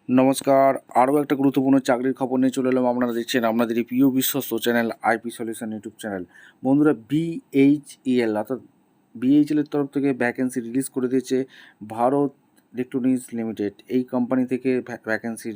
নমস্কার, আরও একটা গুরুত্বপূর্ণ চাকরির খবর নিয়ে চলে এলাম। আপনারা দেখছেন আপনাদের এই প্রিয় বিশ্বস্ত channel IP solution YouTube channel. বন্ধুরা, বিএইচইএল অর্থাৎ বিএইচএলের তরফ থেকে ভ্যাকেন্সি রিলিজ করে দিয়েছে ভারত ইলেকট্রনিক্স লিমিটেড। এই কোম্পানি থেকে ভ্যাকেন্সি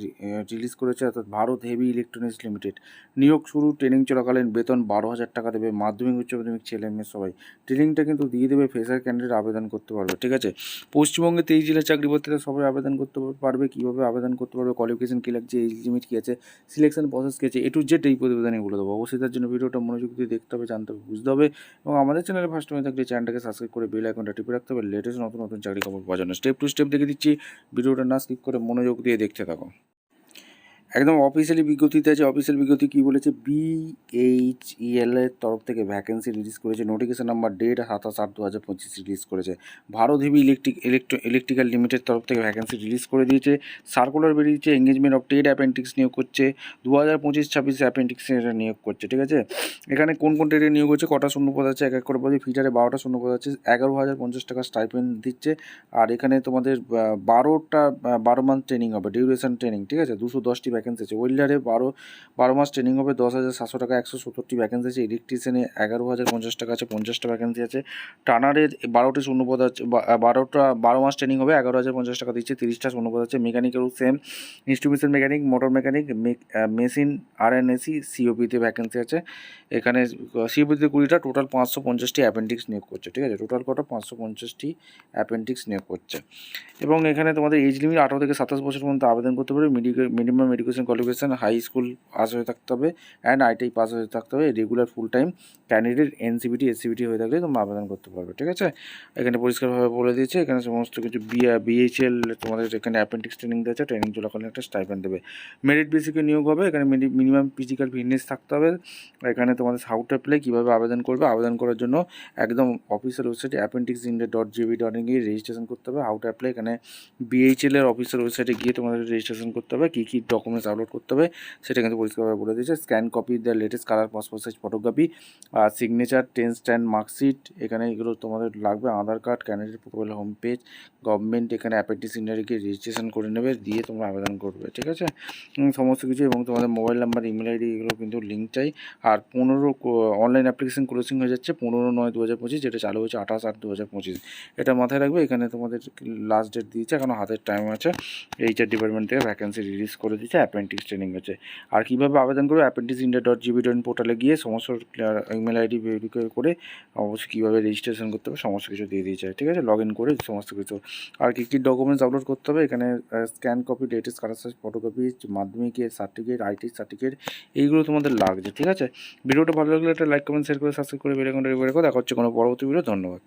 রিলিজ করেছে, অর্থাৎ ভারত হেভি ইলেকট্রনিক্স লিমিটেড। নিয়োগ শুরু, ট্রেনিং চলাকালীন বেতন 12,000 টাকা দেবে। মাধ্যমিক উচ্চ মাধ্যমিক ছেলে মেয়ে সবাই ট্রেনিংটা কিন্তু দিয়ে দেবে। ফ্রেশার ক্যান্ডিডেট আবেদন করতে পারবে, ঠিক আছে। পশ্চিমবঙ্গে 23 জেলার চাকরি পত্রিকা সবাই আবেদন করতে পারবে। কীভাবে আবেদন করতে পারবে, কোয়ালিফিকেশন কী লাগছে, এজ লিমিট কী আছে, সিলেকশন প্রসেস কী আছে, এ টু জেড এই প্রতিবেদনে বলে দেবো। অবশ্যই তার জন্য ভিডিওটা মনোযোগ দিয়ে দেখতে হবে, জানতে হবে, বুঝতে হবে। এবং আমাদের চ্যানেলে ফার্স্ট টাইম থাকলে চ্যানেলটাকে সাবস্ক্রাইব করে বেল আইকনটা টিপে রাখতে হবে লেটেস্ট নতুন নতুন চাকরি খবর পাওয়ার জন্য। স্টেপ টু স্টেপ দেখে দিচ্ছি, ভিডিওটা না স্কিপ করে মনোযোগ দিয়ে দেখতে থাকো। একদম অফিসিয়ালি বিজ্ঞপ্তিতে আছে। অফিসিয়াল বিজ্ঞপ্তি কী বলেছে, বিএইচইএল এর তরফ থেকে ভ্যাকেন্সি রিলিজ করেছে। নোটিফিকেশন নাম্বার ডেট 27/8/2025 রিলিজ করেছে। ভারত হেভি ইলেকট্রিক্যাল লিমিটেড তরফ থেকে ভ্যাকেন্সি রিলিজ করে দিয়েছে। সার্কুলার বেরিয়েছে, এঙ্গেজমেন্ট অফ ট্রেড অ্যাপেন্ডিক্স নিয়োগ করছে। 2025-26 অ্যাপেন্ডিক্সে এটা নিয়োগ করছে, ঠিক আছে। এখানে কোন কোন ট্রেডে নিয়োগ হচ্ছে, কটা শূন্যপদ আছে, এক এক করে বলি। ফিটারে 12টা শূন্যপদ আছে, 11,050 টাকা স্টাইপেন্ড দিচ্ছে। আর এখানে তোমাদের 12 মান্থ ট্রেনিং হবে, ডিউরেশন ট্রেনিং, ঠিক আছে। 210টি ভ্যাকেন্সি আছে। ওয়েল্ডারে 12 মাস ট্রেনিং হবে, 10,700 টাকা। 170টি ভ্যাকেন্সি আছে। ইলেকট্রিশিয়ানে 11,050 টাকা আছে, 50টা ভ্যাকেন্সি আছে। টানারের 12টি শূন্যপদ আছে, 12 মাস ট্রেনিং হবে, 11,050 টাকা দিচ্ছে, 30টা শূন্যপদ আছে। Mechanical same, instrumentation mechanic, motor mechanic, machine RNAC, সিওপিতে ভ্যাকেন্সি আছে। এখানে সিওপিতে 20টা, টোটাল 550টি অ্যাপেন্ডিক্স নিয়োগ করছে, ঠিক আছে। টোটাল কটা, 550টি অ্যাপেন্ডিক্স নিয়োগ করছে। এবং এখানে তোমাদের এজ লিমিট 18 থেকে 27 বছর পর্যন্ত আবেদন করতে পারবে। Minimum education qualification high school pass হয়ে থাকতে হবে অ্যান্ড আইটিআই পাস হয়ে থাকতে হবে। Regular full time candidate NCVT SCVT হয়ে থাকলে তোমরা আবেদন করতে পারবে, ঠিক আছে। এখানে পরিষ্কারভাবে বলে দিয়েছে, এখানে সমস্ত কিছু বিএইচএল তোমাদের এখানে অ্যাপেন্ডিক্স ট্রেনিং দিয়েছে। ট্রেনিং চলাকালীন একটা স্টাইপেন্ড দেবে। মেরিট বেসিকে নিয়োগ হবে। এখানে মিনিমাম ফিজিক্যাল ফিটনেস থাকতে হবে। এখানে তোমাদের হাউ টু অ্যাপ্লাই, কীভাবে আবেদন করবে, আবেদন করার জন্য একদম অফিসিয়াল ওয়েবসাইটে appendixindia.gov.in গিয়ে রেজিস্ট্রেশন করতে হবে। হাউ টু অ্যাপ্লাই, এখানে বিএইচএল এর অফিসিয়াল ওয়েবসাইটে গিয়ে তোমাদের রেজিস্ট্রেশন করতে হবে। কী কী ডকুমেন্টস আপলোড করতে হবে সেটা কিন্তু পরিষ্কারভাবে বলে দিয়েছে। Scan copy the latest colour passport size photography, signature, ten stand, marksheet, এখানে এগুলো তোমাদের লাগবে। Aadhaar card, candidate profile, home page, government, এখানে অ্যাপেন্ডিক্স ইন্ডিয়ায় গিয়ে রেজিস্ট্রেশন করে নেবে, দিয়ে তোমরা আবেদন করবে, ঠিক আছে। সমস্ত কিছু, এবং তোমাদের মোবাইল নাম্বার, ইমেল আইডি, এগুলো কিন্তু লিঙ্ক চাই। আর অনলাইন অ্যাপ্লিকেশন ক্লোজিং হয়ে যাচ্ছে 15/9/2025, যেটা চালু হয়েছে 28/8/2025। এটা মাথায় রাখবে। এখানে তোমাদের লাস্ট ডেট দিয়েছে, এখনও হাতের টাইম আছে। এইচআর ডিপার্টমেন্ট থেকে ভ্যাকেন্সি রিলিজ করে দিচ্ছে। অ্যাপেন্ডিক্স ট্রেনিং হচ্ছে। আর কীভাবে আবেদন করবে, appendixindia.gov.in পোর্টালে গিয়ে সমস্ত ইমেল আইডি ভেরিফাই করে অবশ্যই কীভাবে রেজিস্ট্রেশন করতে হবে সমস্ত কিছু দিয়ে দিয়েছে, ঠিক আছে। লগ ইন করে সমস্ত কিছু। আর কী কী ডকুমেন্টস আপলোড করতে হবে, এখানে scan copy, latest colour size photocopy, মাধ্যমিকের সার্টিফিকেট, আইটি সার্টিফিকেট, এইগুলো তোমাদের লাগছে, ঠিক আছে। ভিডিওটা ভালো লাগলে একটা লাইক, কমেন্ট, শেয়ার করে, সাবস্ক্রাইব করে বেল আইকনটা টিপে রাখো। দেখা হচ্ছে কোনো পরবর্তী ভিডিও। ধন্যবাদ।